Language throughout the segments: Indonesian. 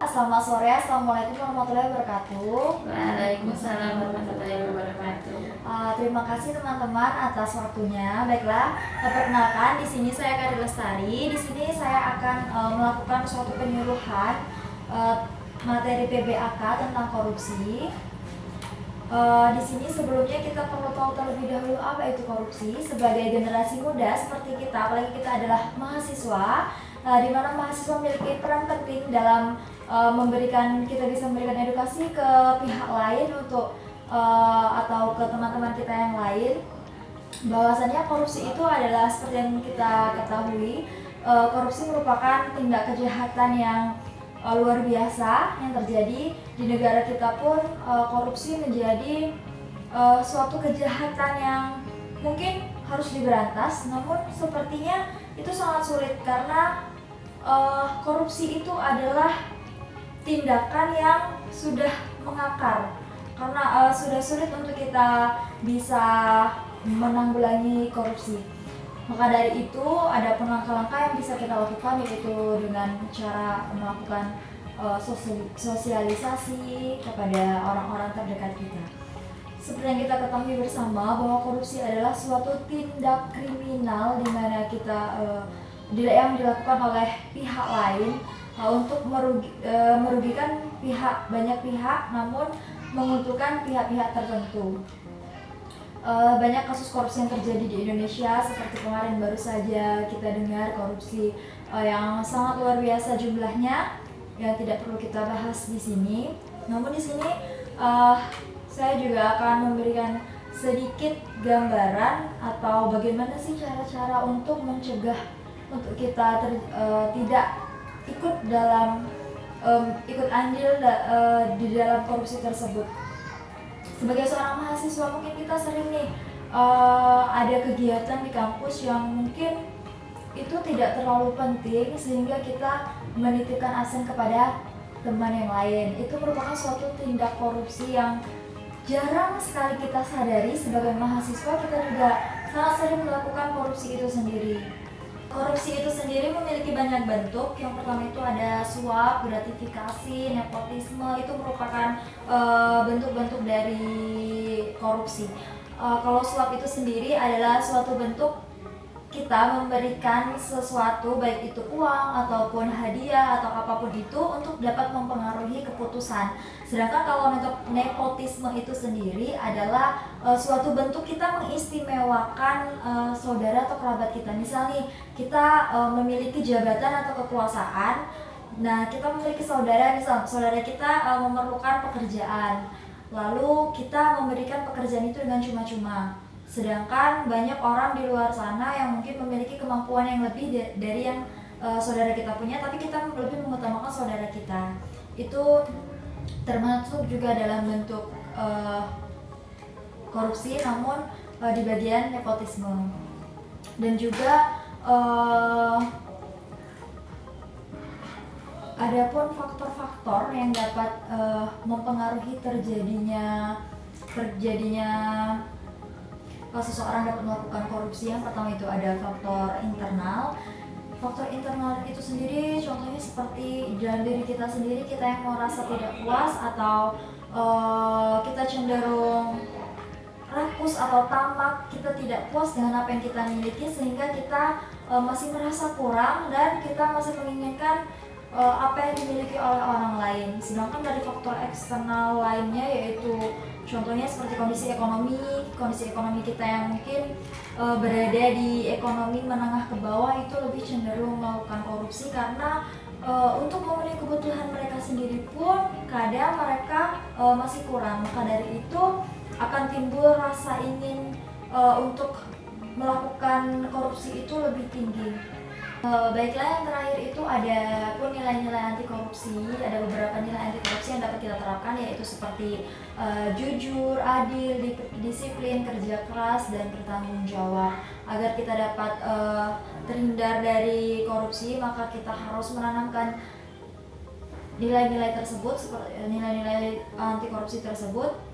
Selamat sore, Assalamualaikum warahmatullahi wabarakatuh. Waalaikumsalam warahmatullahi wabarakatuh. Terima kasih teman-teman atas waktunya. Baiklah, perkenalkan di sini saya Kari Lestari. Di sini saya akan melakukan suatu penyuluhan materi PBAK tentang korupsi. Di sini sebelumnya kita perlu tahu terlebih dahulu apa itu korupsi. Sebagai generasi muda seperti kita, apalagi kita adalah mahasiswa, di mana mahasiswa memiliki peran penting dalam kita bisa memberikan edukasi ke pihak lain untuk atau ke teman-teman kita yang lain, bahwasannya korupsi itu adalah seperti yang kita ketahui, korupsi merupakan tindak kejahatan yang luar biasa yang terjadi di negara kita pun. Korupsi menjadi suatu kejahatan yang mungkin harus diberantas, namun sepertinya itu sangat sulit karena korupsi itu adalah tindakan yang sudah mengakar, karena sudah sulit untuk kita bisa menanggulangi korupsi. Maka dari itu ada langkah-langkah yang bisa kita lakukan, yaitu dengan cara melakukan sosialisasi kepada orang-orang terdekat kita. Seperti yang kita ketahui bersama bahwa korupsi adalah suatu tindak kriminal di mana yang dilakukan oleh pihak lain untuk merugikan banyak pihak, namun menguntungkan pihak-pihak tertentu. Banyak kasus korupsi yang terjadi di Indonesia, seperti kemarin baru saja kita dengar korupsi yang sangat luar biasa jumlahnya, yang tidak perlu kita bahas di sini. Namun di sini saya juga akan memberikan sedikit gambaran atau bagaimana sih cara-cara untuk mencegah untuk kita tidak ikut andil di dalam korupsi tersebut. Sebagai seorang mahasiswa, mungkin kita sering nih ada kegiatan di kampus yang mungkin itu tidak terlalu penting sehingga kita menitipkan absen kepada teman yang lain. Itu merupakan suatu tindak korupsi yang jarang sekali kita sadari. Sebagai mahasiswa, kita juga sangat sering melakukan korupsi itu sendiri. Korupsi itu sendiri memiliki banyak bentuk. Yang pertama itu ada suap, gratifikasi, nepotisme. Itu merupakan bentuk-bentuk dari korupsi. Kalau suap itu sendiri adalah suatu bentuk kita memberikan sesuatu, baik itu uang ataupun hadiah atau apapun itu, untuk dapat mempengaruhi keputusan. Sedangkan kalau nepotisme itu sendiri adalah suatu bentuk kita mengistimewakan saudara atau kerabat kita. Misal nih, kita memiliki jabatan atau kekuasaan. Nah, kita memiliki saudara, misal saudara kita memerlukan pekerjaan, lalu kita memberikan pekerjaan itu dengan cuma-cuma. Sedangkan banyak orang di luar sana yang mungkin memiliki kemampuan yang lebih dari yang saudara kita punya, tapi kita lebih mengutamakan saudara kita. Itu termasuk juga dalam bentuk korupsi, namun di bagian nepotisme. Dan juga adapun faktor-faktor yang dapat mempengaruhi terjadinya seseorang dapat melakukan korupsi. Yang pertama itu ada faktor internal. Faktor internal itu sendiri contohnya seperti dalam diri kita sendiri, kita yang merasa tidak puas atau kita cenderung rakus atau tamak, kita tidak puas dengan apa yang kita miliki sehingga kita masih merasa kurang dan kita masih menginginkan apa yang dimiliki oleh orang lain. Sedangkan dari faktor eksternal lainnya, yaitu contohnya seperti kondisi ekonomi kita yang mungkin berada di ekonomi menengah ke bawah, itu lebih cenderung melakukan korupsi karena untuk memenuhi kebutuhan mereka sendiri pun kadang mereka masih kurang. Maka dari itu akan timbul rasa ingin untuk melakukan korupsi itu lebih tinggi. Baiklah, yang terakhir itu ada pun nilai-nilai anti korupsi. Ada beberapa nilai anti korupsi yang dapat kita terapkan, yaitu seperti jujur, adil, disiplin, kerja keras, dan bertanggung jawab. Agar kita dapat terhindar dari korupsi, maka kita harus menanamkan nilai-nilai tersebut, nilai-nilai anti korupsi tersebut,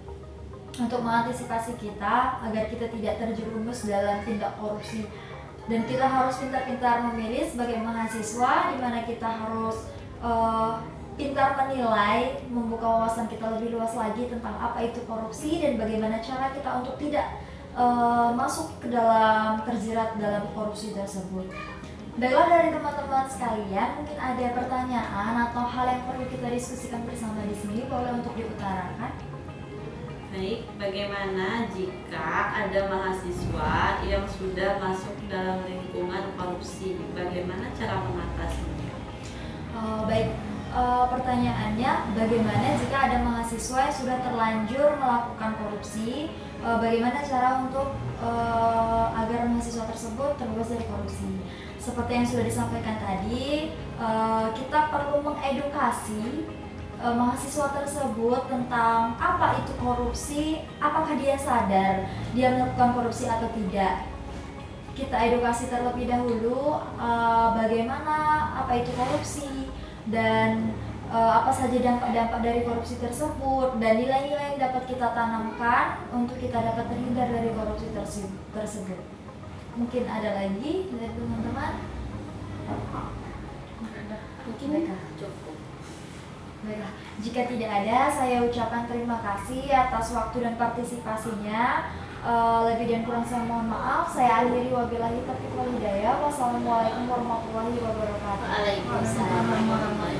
untuk mengantisipasi kita agar kita tidak terjerumus dalam tindak korupsi. Dan kita harus pintar-pintar memilih sebagai mahasiswa, di mana kita harus pintar menilai, membuka wawasan kita lebih luas lagi tentang apa itu korupsi dan bagaimana cara kita untuk tidak masuk ke dalam terjerat dalam korupsi tersebut. Baiklah, dari teman-teman sekalian, mungkin ada pertanyaan atau hal yang perlu kita diskusikan bersama di sini, boleh untuk diutarakan. Baik, bagaimana jika ada mahasiswa yang sudah masuk dalam lingkungan korupsi? Bagaimana cara mengatasinya? Baik, pertanyaannya bagaimana jika ada mahasiswa yang sudah terlanjur melakukan korupsi? Bagaimana cara untuk agar mahasiswa tersebut terbebas dari korupsi? Seperti yang sudah disampaikan tadi, kita perlu mengedukasi mahasiswa tersebut tentang apa itu korupsi, apakah dia sadar dia melakukan korupsi atau tidak. Kita edukasi terlebih dahulu bagaimana apa itu korupsi dan apa saja dampak-dampak dari korupsi tersebut dan nilai-nilai yang dapat kita tanamkan untuk kita dapat terhindar dari korupsi tersebut. Mungkin ada lagi dari teman-teman? Mungkin cukup. Baiklah, jika tidak ada, saya ucapkan terima kasih atas waktu dan partisipasinya. Lebih dan kurang saya mohon maaf. Saya akhiri, wabillahi taufiq wal hidayah. Wassalamualaikum warahmatullahi wabarakatuh. Waalaikumsalam warahmatullahi wabarakatuh.